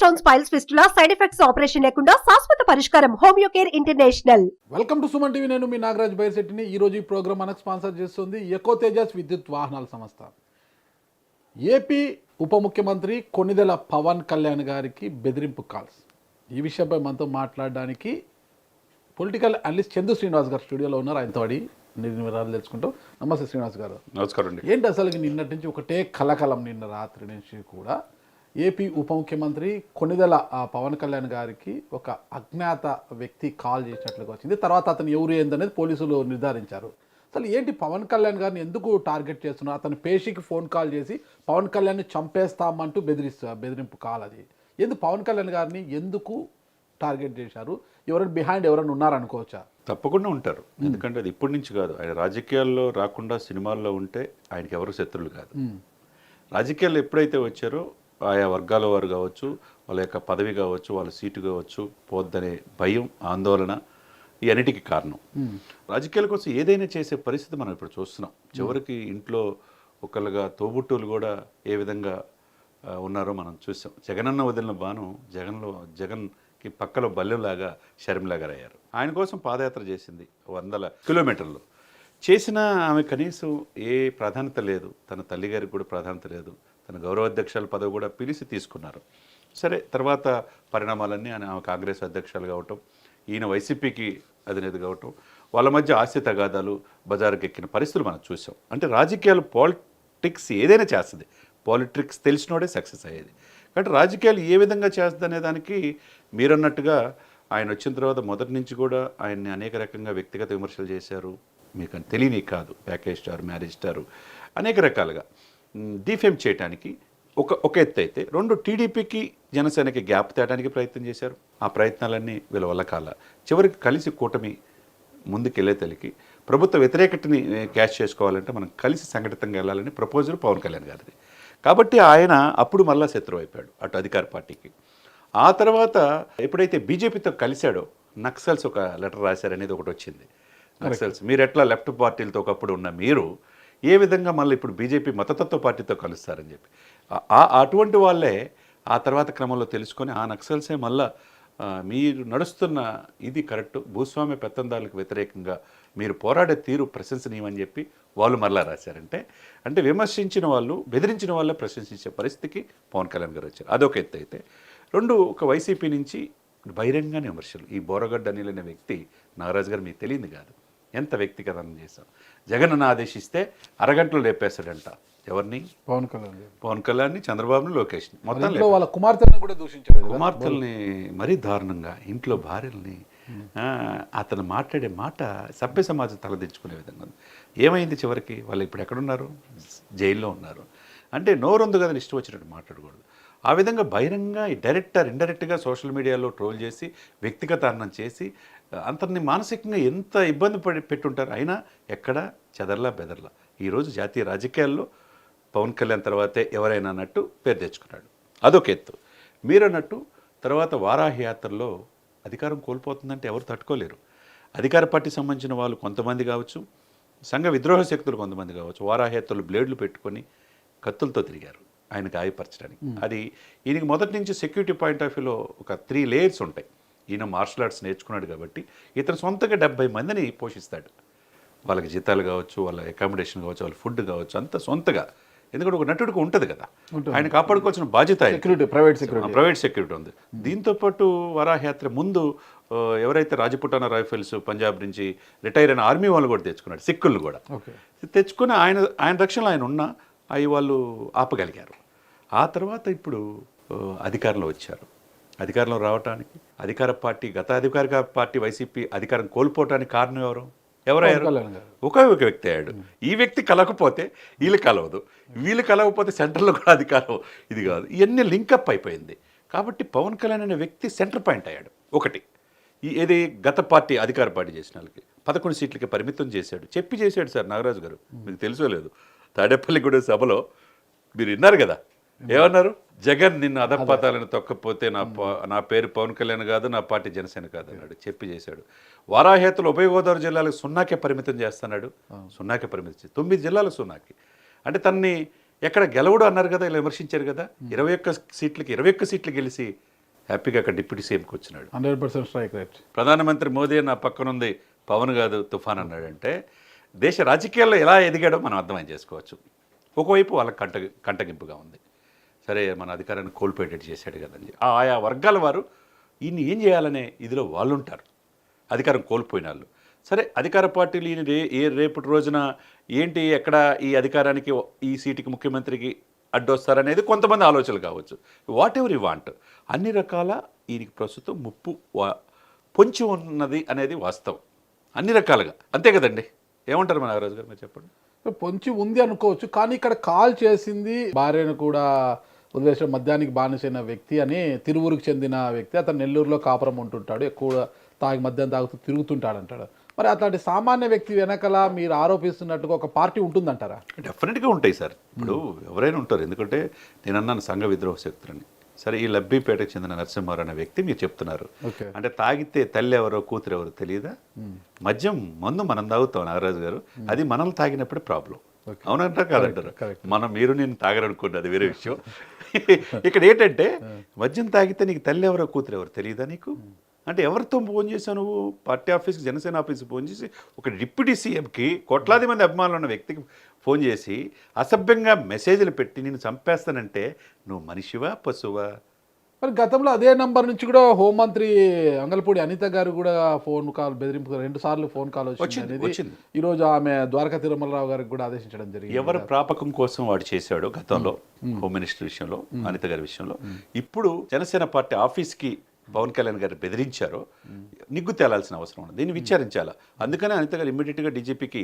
Stones, piles, fistula side effects operation లేకుండా శాశ్వత పరిష్కారం homeo care international. Welcome to Suman TV. నేను మీ నాగరాజ్ బైర్శెట్టిని. ఈరోజు ఈ ప్రోగ్రామ్ మనకు స్పాన్సర్ చేస్తుంది ఎకో తేజస్ విద్యుత్ వాహనాల సంస్థ. ఏపీ ఉప ముఖ్యమంత్రి కొణిదెల పవన్ కళ్యాణ్ గారికి బెదిరింపు కాల్స్. ఈ విషయంపై మనతో మాట్లాడడానికి పొలిటికల్ అనలిస్ట్ చందు శ్రీనివాస్ గారు స్టూడియోలో ఉన్నారు. ఆయనతో అడిగి వివరాలు తెలుసుకుంటాం. నమస్తే శ్రీనివాస్ గారు. నమస్కారం అండి. ఏంటి అసలు నిన్నటి నుంచి ఒకటే కలకలం, నిన్న రాత్రి నుంచి కూడా ఏపీ ఉప ముఖ్యమంత్రి కొణిదెల పవన్ కళ్యాణ్ గారికి ఒక అజ్ఞాత వ్యక్తి కాల్ చేసినట్లుగా వచ్చింది. తర్వాత అతను ఎవరు ఏందనేది పోలీసులు నిర్ధారించారు. అసలు ఏంటి పవన్ కళ్యాణ్ గారిని ఎందుకు టార్గెట్ చేస్తున్నారు? అతను పేషీకి ఫోన్ కాల్ చేసి పవన్ కళ్యాణ్ని చంపేస్తామంటూ బెదిరింపు కాల్ అది. ఎందుకు పవన్ కళ్యాణ్ గారిని ఎందుకు టార్గెట్ చేశారు? ఎవరైనా బిహైండ్ ఎవరైనా ఉన్నారనుకోవచ్చా? తప్పకుండా ఉంటారు. ఎందుకంటే అది ఇప్పటి నుంచి కాదు. ఆయన రాజకీయాల్లో రాకుండా సినిమాల్లో ఉంటే ఆయనకి ఎవరు శత్రువులు కాదు. రాజకీయాల్లో ఎప్పుడైతే వచ్చారో ఆయా వర్గాల వారు కావచ్చు, వాళ్ళ యొక్క పదవి కావచ్చు, వాళ్ళ సీటు కావచ్చు పోద్దనే భయం, ఆందోళన ఈ అన్నిటికీ కారణం. రాజకీయాల కోసం ఏదైనా చేసే పరిస్థితి మనం ఇప్పుడు చూస్తున్నాం. చివరికి ఇంట్లో ఒకళ్ళుగా తోబుట్టువులు కూడా ఏ విధంగా ఉన్నారో మనం చూసాం. జగనన్న వదిలిన బాణం జగన్కి పక్కలో బల్లెంలాగా షర్మిలాగా అయ్యారు. ఆయన కోసం పాదయాత్ర చేసింది 100 కిలోమీటర్లు. చేసిన ఆమె కనీసం ఏ ప్రాధాన్యత లేదు. తన తల్లిగారికి కూడా ప్రాధాన్యత లేదు. తన గౌరవాధ్యక్షుల పదవి కూడా పిలిచి తీసుకున్నారు. సరే, తర్వాత పరిణామాలన్నీ ఆమె కాంగ్రెస్ అధ్యక్షులు కావటం, ఈయన వైసీపీకి అధినేత కావటం, వాళ్ళ మధ్య ఆస్తి తగాదాలు బజారుకి ఎక్కిన పరిస్థితులు మనం చూసాం. అంటే రాజకీయాలు, పాలిటిక్స్ ఏదైనా చేస్తుంది. పాలిటిక్స్ తెలిసినోడే సక్సెస్ అయ్యేది. కాబట్టి రాజకీయాలు ఏ విధంగా చేస్తుంది అనే దానికి మీరన్నట్టుగా ఆయన వచ్చిన తర్వాత మొదటి నుంచి కూడా ఆయన్ని అనేక రకంగా వ్యక్తిగత విమర్శలు చేశారు. మీకు తెలియని కాదు, ప్యాకేజ్ స్టార్, మ్యారేజ్ స్టారు, అనేక రకాలుగా డిఫేమ్ చేయడానికి ఒక ఎత్తు అయితే, రెండు టీడీపీకి జనసేనకి గ్యాప్ తేయడానికి ప్రయత్నం చేశారు. ఆ ప్రయత్నాలన్నీ వీళ్ళ వల్ల కాల. చివరికి కలిసి కూటమి ముందుకెళ్లే తల్లికి ప్రభుత్వ వ్యతిరేకతని క్యాష్ చేసుకోవాలంటే మనం కలిసి సంఘటితంగా వెళ్ళాలని ప్రపోజల్ పవన్ కళ్యాణ్ గారిది. కాబట్టి ఆయన అప్పుడు మళ్ళా శత్రువు అయిపోయాడు అటు అధికార పార్టీకి. ఆ తర్వాత ఎప్పుడైతే బీజేపీతో కలిశాడో నక్సల్స్ ఒక లెటర్ రాశారనేది ఒకటి వచ్చింది. నక్సల్స్ మీరు ఎట్లా లెఫ్ట్ పార్టీలతో ఒకప్పుడు ఉన్న మీరు ఏ విధంగా మళ్ళీ ఇప్పుడు బీజేపీ మతతత్వ పార్టీతో కలుస్తారని చెప్పి అటువంటి వాళ్ళే ఆ తర్వాత క్రమంలో తెలుసుకొని ఆ నక్సల్సే మళ్ళా మీరు నడుస్తున్న ఇది కరెక్ట్, భూస్వామ్య పెత్తందారులకు వ్యతిరేకంగా మీరు పోరాడే తీరు ప్రశంసనీయమని చెప్పి వాళ్ళు మళ్ళా రాశారంటే, అంటే విమర్శించిన వాళ్ళు, బెదిరించిన వాళ్ళే ప్రశంసించే పరిస్థితికి పవన్ కళ్యాణ్ గారు వచ్చారు. అదొక ఎత్తు అయితే, రెండు ఒక వైసీపీ నుంచి బహిరంగానే విమర్శలు. ఈ బోరగడ్డ అనిల్ అనే వ్యక్తి, నాగరాజు గారు మీకు తెలియదు కాదు, ఎంత వ్యక్తిగతం చేశాం. జగన్ ఆదేశిస్తే అరగంటలో లేపేస్తాడంట. ఎవరిని? పవన్ కళ్యాణ్ని, చంద్రబాబుని, లోకేష్ని, మొత్తం వాళ్ళ కుమార్తెలను కూడా దూషించాడు. కుమార్తెల్ని మరీ దారుణంగా, ఇంట్లో భార్యల్ని. అతను మాట్లాడే మాట సభ్య సమాజం తలదించుకునే విధంగా ఉంది. ఏమైంది చివరికి? వాళ్ళు ఇప్పుడు ఎక్కడున్నారు? జైల్లో ఉన్నారు. అంటే నోరొందు కదా ఇష్టం వచ్చినట్టు మాట్లాడకూడదు. ఆ విధంగా బహిరంగంగా ఇండైరెక్ట్గా సోషల్ మీడియాలో ట్రోల్ చేసి, వ్యక్తిగత అన్నం చేసి అంతని మానసికంగా ఎంత ఇబ్బంది పెట్టుంటారు. అయినా ఎక్కడ చెదర్లా బెదర్లా. ఈరోజు జాతీయ రాజకీయాల్లో పవన్ కళ్యాణ్ తర్వాతే ఎవరైనా అన్నట్టు పేరు తెచ్చుకున్నాడు. అదొక ఎత్తు. మీరన్నట్టు తర్వాత వారాహి యాత్రలో అధికారం కోల్పోతుందంటే ఎవరు తట్టుకోలేరు. అధికార పార్టీ సంబంధించిన వాళ్ళు కొంతమంది కావచ్చు, సంఘ విద్రోహ శక్తులు కొంతమంది కావచ్చు, వారాహి యాత్రలు బ్లేడ్లు పెట్టుకొని కత్తులతో తిరిగారు ఆయన గాయపరచడానికి. అది ఈయనకి మొదటి నుంచి సెక్యూరిటీ పాయింట్ ఆఫ్ వ్యూలో ఒక 3 లేయర్స్ ఉంటాయి. ఈయన మార్షల్ ఆర్ట్స్ నేర్చుకున్నాడు కాబట్టి ఇతను సొంతగా 70 మందిని పోషిస్తాడు. వాళ్ళకి జీతాలు కావచ్చు, వాళ్ళ అకామిడేషన్ కావచ్చు, వాళ్ళ ఫుడ్ కావచ్చు, అంతా సొంతగా. ఎందుకంటే ఒక నటుడికి ఉంటుంది కదా, ఆయన కాపాడుకోవాల్సిన బాధ్యత. ప్రైవేట్ సెక్యూరిటీ ఉంది. దీంతోపాటు వరాహయాత్ర ముందు ఎవరైతే రాజపుటానా రైఫిల్స్ పంజాబ్ నుంచి రిటైర్ అయిన ఆర్మీ వాళ్ళు కూడా తెచ్చుకున్నాడు, సిక్కులు కూడా తెచ్చుకుని ఆయన రక్షణలో ఆయన ఉన్న అవి వాళ్ళు ఆపగలిగారు. ఆ తర్వాత ఇప్పుడు అధికారంలో వచ్చారు. అధికారంలో రావటానికి అధికార పార్టీ, గత అధికారిక పార్టీ వైసీపీ అధికారం కోల్పోవటానికి కారణం ఎవరయ్యారు? ఒకే ఒక వ్యక్తి అయ్యాడు. ఈ వ్యక్తి కలవకపోతే వీళ్ళు కలవదు, వీళ్ళు కలవకపోతే సెంట్రల్లో కూడా అధికారం ఇది కాదు. ఇవన్నీ లింకప్ అయిపోయింది. కాబట్టి పవన్ కళ్యాణ్ అనే వ్యక్తి సెంటర్ పాయింట్ అయ్యాడు. ఒకటి ఏది గత పార్టీ అధికార పార్టీ చేసిన వాళ్ళకి 11 సీట్లకి పరిమితం చేశాడు. చేశాడు సార్ నాగరాజు గారు, మీకు తెలుసో లేదు. తాడేపల్లిగూడ సభలో మీరు విన్నారు కదా, ఏమన్నారు? జగన్ నిన్ను అధపాతాలను తొక్కపోతే నా పేరు పవన్ కళ్యాణ్ కాదు, నా పార్టీ జనసేన కాదు అన్నాడు. చేశాడు. వారాహేతులు ఉభయ గోదావరి జిల్లాలకు 0కే పరిమితం చేస్తున్నాడు. 0కే పరిమితం 9 జిల్లాలు 0కి. అంటే తనని ఎక్కడ గెలవడు అన్నారు కదా, ఇలా విమర్శించారు కదా. 21 సీట్లు గెలిచి హ్యాపీగా అక్కడ డిప్యూటీ సీఎంకి వచ్చినాడు. 100% స్ట్రైక్ రేట్. ప్రధానమంత్రి మోదీ నా పక్కనుంది పవన్ కాదు తుఫాన్ అన్నాడంటే దేశ రాజకీయాల్లో ఎలా ఎదిగాడో మనం అర్థం చేసుకోవచ్చు. ఒకవైపు వాళ్ళకి కంటగింపుగా ఉంది, సరే మన అధికారాన్ని కోల్పోయేటట్టు చేశాడు కదండి. ఆయా వర్గాల వారు ఈయన్ని ఏం చేయాలనే ఇదిలో వాళ్ళు ఉంటారు, అధికారం కోల్పోయిన వాళ్ళు. సరే అధికార పార్టీలు ఈయన రేపటి రోజున ఏంటి ఎక్కడ ఈ అధికారానికి ఈ సీటుకి ముఖ్యమంత్రికి అడ్డొస్తారనేది కొంతమంది ఆలోచనలు కావచ్చు. వాట్ ఎవర్ యూ వాంట్, అన్ని రకాల ఈయనకి ప్రస్తుతం ముప్పు పొంచి ఉన్నది అనేది వాస్తవం, అన్ని రకాలుగా. అంతే కదండి, ఏమంటారు మన నాగరాజు గారు, మీరు చెప్పండి. పొంచి ఉంది అనుకోవచ్చు, కానీ ఇక్కడ కాల్ చేసింది భార్యను కూడా వదిలేసిన మద్యానికి బానిసైన వ్యక్తి అని, తిరువురికి చెందిన వ్యక్తి. అతను నెల్లూరులో కాపురం ఉంటుంటాడు, ఎక్కువ తాగి మద్యం తాగుతూ తిరుగుతుంటాడు అంటాడు. మరి అట్లాంటి సామాన్య వ్యక్తి వెనకల మీరు ఆరోపిస్తున్నట్టుగా ఒక పార్టీ ఉంటుందంటారా? డెఫినెట్గా ఉంటాయి సార్. ఇప్పుడు ఎవరైనా ఉంటారు, ఎందుకంటే నేను అన్నాను సంఘ విద్రోహ శక్తులని. సరే ఈ లబ్బిపేటకు చెందిన నరసింహారావు అనే వ్యక్తి మీరు చెప్తున్నారు, అంటే తాగితే తల్లి ఎవరో కూతురు ఎవరో తెలియదా? మద్యం మందు మనం తాగుతాం నాగరాజు గారు, అది మనల్ని తాగినప్పుడే ప్రాబ్లం. అవునంటారు కాదంటారు. మీరు నేను తాగరనుకోండి, అది వేరే విషయం. ఇక్కడ ఏంటంటే మద్యం తాగితే నీకు తల్లి ఎవరో కూతురు ఎవరు తెలియదా నీకు? అంటే ఎవరితో ఫోన్ చేశావు నువ్వు? పార్టీ ఆఫీస్కి, జనసేన ఆఫీస్కి ఫోన్ చేసి ఒక డిప్యూటీ సీఎంకి కోట్లాది మంది అభిమానులు ఉన్న వ్యక్తికి ఫోన్ చేసి అసభ్యంగా మెసేజ్లు పెట్టి నేను చంపేస్తానంటే నువ్వు మనిషివా పశువా? మరి గతంలో అదే నంబర్ నుంచి కూడా హోంమంత్రి అంగల్పూడి అనిత గారు కూడా ఫోన్ కాల్ బెదిరింపు 2 సార్లు ఫోన్ కాల్ వచ్చింది. ఈ రోజు ఆమె ద్వారకా తిరుమలరావు గారికి కూడా ఆదేశించడం జరిగింది. ఎవరు ప్రాపకం కోసం వాడు చేశాడు గతంలో హోమ్ మినిస్టర్ విషయంలో, అనిత గారి విషయంలో, ఇప్పుడు జనసేన పార్టీ ఆఫీస్కి పవన్ కళ్యాణ్ గారు బెదిరించారో నిగ్గు తేలాల్సిన అవసరం ఉంది, దీన్ని విచారించాలా. అందుకనే అనిత గారు ఇమ్మీడియట్గా డీజీపీకి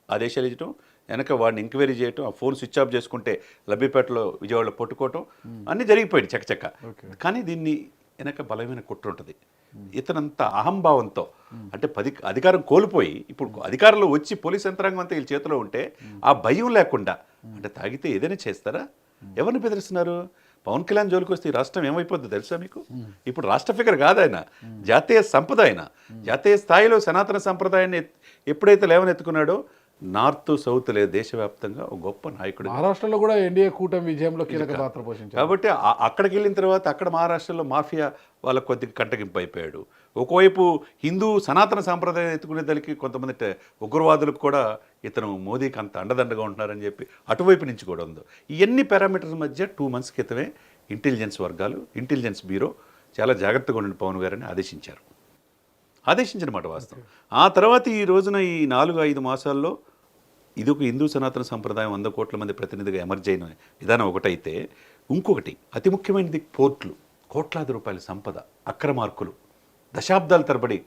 ఆదేశాలు ఇవ్వటం, వెనక వాడిని ఎంక్వైరీ చేయటం, ఆ ఫోన్ స్విచ్ ఆఫ్ చేసుకుంటే లబ్బిపేటలో విజయవాడలో పట్టుకోవటం అన్నీ జరిగిపోయింది చకచక్క. కానీ దీన్ని వెనక బలమైన కుట్ర ఉంటుంది. ఇతనంత అహంభావంతో, అంటే అధికారం కోల్పోయి ఇప్పుడు అధికారంలో వచ్చి పోలీస్ యంత్రాంగం అంతా వీళ్ళ చేతిలో ఉంటే ఆ భయం లేకుండా, అంటే తాగితే ఏదైనా చేస్తారా? ఎవరిని బెదిరిస్తున్నారు? పవన్ కళ్యాణ్ జోలికి వస్తే ఈ రాష్ట్రం ఏమైపోద్దో తెలుసా మీకు? ఇప్పుడు రాష్ట్ర ఫిగర్ కాదు ఆయన, జాతీయ సంపద ఆయన. జాతీయ స్థాయిలో సనాతన సంప్రదాయాన్ని ఎప్పుడైతే లేవనెత్తుకున్నాడో నార్త్ సౌత్ లేదు, దేశవ్యాప్తంగా ఒక గొప్ప నాయకుడు. మహారాష్ట్రలో కూడా ఎన్డీఏ కూటమి విజయంలో కీలక పాత్ర పోషించారు. కాబట్టి అక్కడికి వెళ్ళిన తర్వాత అక్కడ మహారాష్ట్రలో మాఫియా వాళ్ళకు కొద్దిగా కంటగింపు అయిపోయాడు. ఒకవైపు హిందూ సనాతన సాంప్రదాయం ఎత్తుకునే దానికి కొంతమంది ఉగ్రవాదులకు కూడా ఇతను మోదీకి అంత అండదండగా ఉంటున్నారని చెప్పి అటువైపు నుంచి కూడా ఉందో. ఇవన్నీ పారామీటర్స్ మధ్య 2 months క్రితమే ఇంటెలిజెన్స్ వర్గాలు, ఇంటెలిజెన్స్ బ్యూరో చాలా జాగ్రత్తగా ఉండండి పవన్ గారిని ఆదేశించిన మాట వాస్తవం. ఆ తర్వాత ఈ రోజున ఈ 4-5 మాసాల్లో ఇది ఒక హిందూ సనాతన సంప్రదాయం 100 కోట్ల మంది ప్రతినిధిగా ఎమర్జ్ అయిన విధానం ఒకటైతే, ఇంకొకటి అతి ముఖ్యమైనది పోర్ట్లు, కోట్లాది రూపాయల సంపద, అక్రమార్కులు దశాబ్దాల తరబడి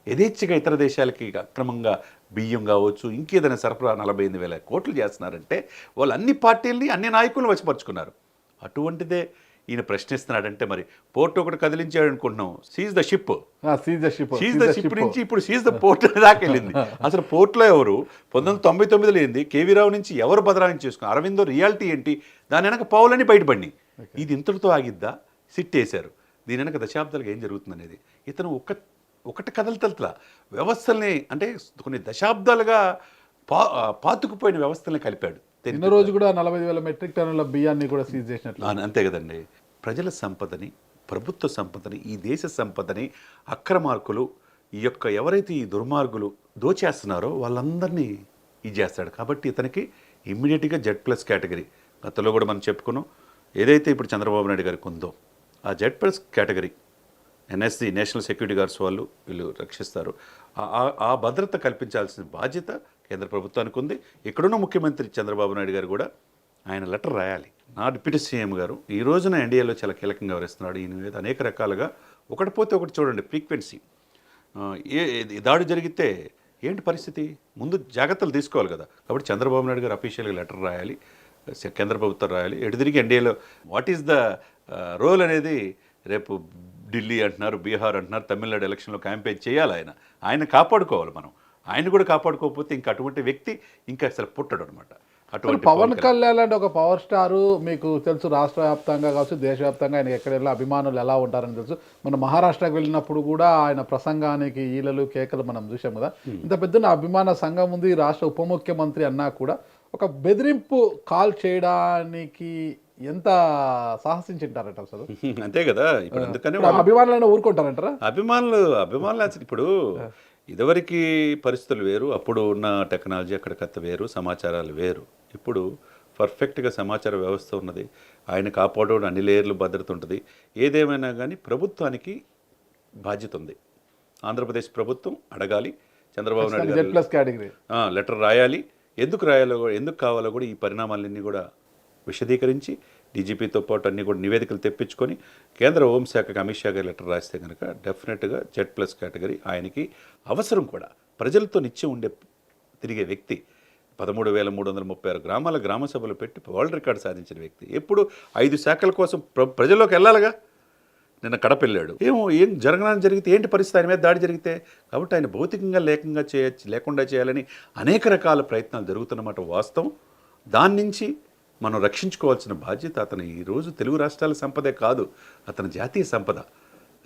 యథేచ్ఛగా ఇతర దేశాలకి అక్రమంగా బియ్యం కావచ్చు ఇంకేదైనా సరఫరా 48,000 కోట్లు చేస్తున్నారంటే వాళ్ళు అన్ని పార్టీలని అన్ని నాయకులను వశపరుచుకున్నారు. అటువంటిదే ఈయన ప్రశ్నిస్తున్నాడంటే మరి పోర్ట్ ఒకటి కదిలించాడు అనుకుంటున్నాం, సీజ్ ద షిప్ నుంచి ఇప్పుడు సీజ్ ద పోర్ట్ దాకా వెళ్ళింది. అసలు పోర్ట్లో ఎవరు 1999 ఏంది, కేవీ రావు నుంచి ఎవరు బదలాయించి చేసుకున్నారు, అరవిందో రియాలిటీ ఏంటి, దాని వెనక పావులని బయటపడి ఇది ఇంతటితో ఆగిద్దా? సిట్ వేశారు. దీని వెనక దశాబ్దాలుగా ఏం జరుగుతుంది అనేది ఇతను ఒకటి కదలతల వ్యవస్థల్ని, అంటే కొన్ని దశాబ్దాలుగా పాతుకుపోయిన వ్యవస్థల్ని కలిపాడు. నిన్న రోజు కూడా 40,000 మెట్రిక్ టన్నుల బియ్యాన్ని కూడా సీజ్ చేసినట్లు. అంతే కదండి. ప్రజల సంపదని, ప్రభుత్వ సంపదని, ఈ దేశ సంపదని అక్రమార్కులు, ఈ యొక్క ఎవరైతే ఈ దుర్మార్గులు దోచేస్తున్నారో వాళ్ళందరినీ ఇది చేస్తాడు. కాబట్టి ఇతనికి ఇమ్మీడియట్గా Z+ కేటగిరీ, గతంలో కూడా మనం చెప్పుకున్నాం, ఏదైతే ఇప్పుడు చంద్రబాబు నాయుడు గారికి ఉందో ఆ Z+ category NSC national security guards వాళ్ళు వీళ్ళు రక్షిస్తారు. ఆ భద్రత కల్పించాల్సిన బాధ్యత కేంద్ర ప్రభుత్వానికి ఉంది. ఇక్కడున్న ముఖ్యమంత్రి చంద్రబాబు నాయుడు గారు కూడా ఆయన లెటర్ రాయాలి. నా డిప్యూటీ సీఎం గారు ఈ రోజున ఎన్డీఏలో చాలా కీలకంగా వ్యవహరిస్తున్నాడు. ఈయన మీద అనేక రకాలుగా ఒకటి పోతే ఒకటి చూడండి ఫ్రీక్వెన్సీ, దాడి జరిగితే ఏంటి పరిస్థితి, ముందు జాగ్రత్తలు తీసుకోవాలి కదా. కాబట్టి చంద్రబాబు నాయుడు గారు అఫీషియల్గా లెటర్ రాయాలి, కేంద్ర ప్రభుత్వం రాయాలి. ఎటు తిరిగి ఎన్డీఏలో వాట్ ఈస్ ద రోల్ అనేది రేపు ఢిల్లీ అంటున్నారు, బీహార్ అంటున్నారు, తమిళనాడు ఎలక్షన్లో క్యాంపెయిన్ చేయాలి. ఆయన కాపాడుకోవాలి. ఆయన కూడా కాపాడుకోకపోతే ఇంకా అటువంటి వ్యక్తి ఇంకా అసలు పుట్టడు అనమాట. అటువంటి పవన్ కళ్యాణ్ అంటే ఒక పవర్ స్టారు, మీకు తెలుసు రాష్ట్ర వ్యాప్తంగా కావచ్చు దేశవ్యాప్తంగా ఆయన ఎక్కడ వెళ్ళినా అభిమానులు ఎలా ఉంటారని తెలుసు. మన మహారాష్ట్రకి వెళ్ళినప్పుడు కూడా ఆయన ప్రసంగానికి ఈలలు కేకలు మనం చూసాం కదా. ఇంత పెద్ద అభిమాన సంఘం ఉంది. రాష్ట్ర ఉప ముఖ్యమంత్రి అన్నా కూడా ఒక బెదిరింపు కాల్ చేయడానికి ఎంత సాహసించింటారట అసలు. అంతే కదా. ఇప్పుడు అందుకనే ఇప్పుడు అభిమానులైనా ఊరుకుంటారంటారా? అభిమానులు అసలు ఇప్పుడు ఇదివరకు పరిస్థితులు వేరు, అప్పుడు ఉన్న టెక్నాలజీ అక్కడికత్త వేరు, సమాచారాలు వేరు. ఇప్పుడు పర్ఫెక్ట్గా సమాచార వ్యవస్థ ఉన్నది, ఆయన కాపాడడం అన్ని లేయర్లు భద్రత ఉంటుంది. ఏదేమైనా కానీ ప్రభుత్వానికి బాధ్యత ఉంది. ఆంధ్రప్రదేశ్ ప్రభుత్వం అడగాలి, Chandrababu Naidu Z plus category letter రాయాలి. ఎందుకు రాయాలో, ఎందుకు కావాలో కూడా ఈ పరిణామాలన్నీ కూడా విశదీకరించి డీజీపీతో పాటు అన్ని కూడా నివేదికలు తెప్పించుకొని కేంద్ర హోంశాఖకి అమిత్ షా గారి లెటర్ రాస్తే కనుక డెఫినెట్గా జెడ్ ప్లస్ కేటగిరీ ఆయనకి అవసరం కూడా. ప్రజలతో నిత్యం తిరిగే వ్యక్తి, 13,336 గ్రామాల గ్రామ సభలు పెట్టి వరల్డ్ రికార్డు సాధించిన వ్యక్తి, ఎప్పుడు 5 శాఖల కోసం ప్రజల్లోకి వెళ్ళాలిగా. నిన్న కడప వెళ్ళాడు, ఏం జరగడానికి జరిగితే ఏంటి పరిస్థితి, ఆయన మీద దాడి జరిగితే. కాబట్టి ఆయన భౌతికంగా లేకుండా చేయాలని అనేక రకాల ప్రయత్నాలు జరుగుతున్నమాట వాస్తవం. దాని నుంచి మనం రక్షించుకోవాల్సిన బాధ్యత అతను ఈరోజు తెలుగు రాష్ట్రాల సంపదే కాదు, అతని జాతీయ సంపద.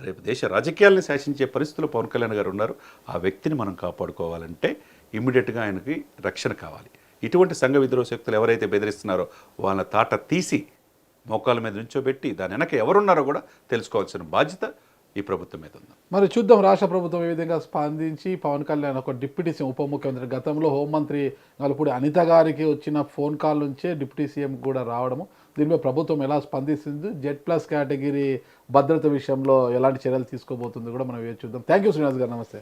రేపు దేశ రాజకీయాలను శాసించే పరిస్థితుల్లో పవన్ కళ్యాణ్ గారు ఉన్నారు. ఆ వ్యక్తిని మనం కాపాడుకోవాలంటే ఇమ్మీడియట్గా ఆయనకి రక్షణ కావాలి. ఇటువంటి సంఘ విద్రోహ శక్తులు ఎవరైతే బెదిరిస్తున్నారో వాళ్ళ తాట తీసి మోకాల మీద నుంచోబెట్టి దాని వెనక ఎవరున్నారో కూడా తెలుసుకోవాల్సిన బాధ్యత ఈ ప్రభుత్వం మీద ఉంది. మరి చూద్దాం రాష్ట్ర ప్రభుత్వం ఏ విధంగా స్పందించి పవన్ కళ్యాణ్ ఒక డిప్యూటీ సీఎం, ఉప ముఖ్యమంత్రి, గతంలో హోంమంత్రి నలుపుడి అనిత గారికి వచ్చిన ఫోన్ కాల్ నుంచే డిప్యూటీ సీఎం కూడా రావడము, దీనిపై ప్రభుత్వం ఎలా స్పందిస్తుంది, జెడ్ ప్లస్ కేటగిరీ భద్రత విషయంలో ఎలాంటి చర్యలు తీసుకోబోతుంది కూడా మనం చూద్దాం. థ్యాంక్ యూ శ్రీనివాస్ గారు, నమస్తే.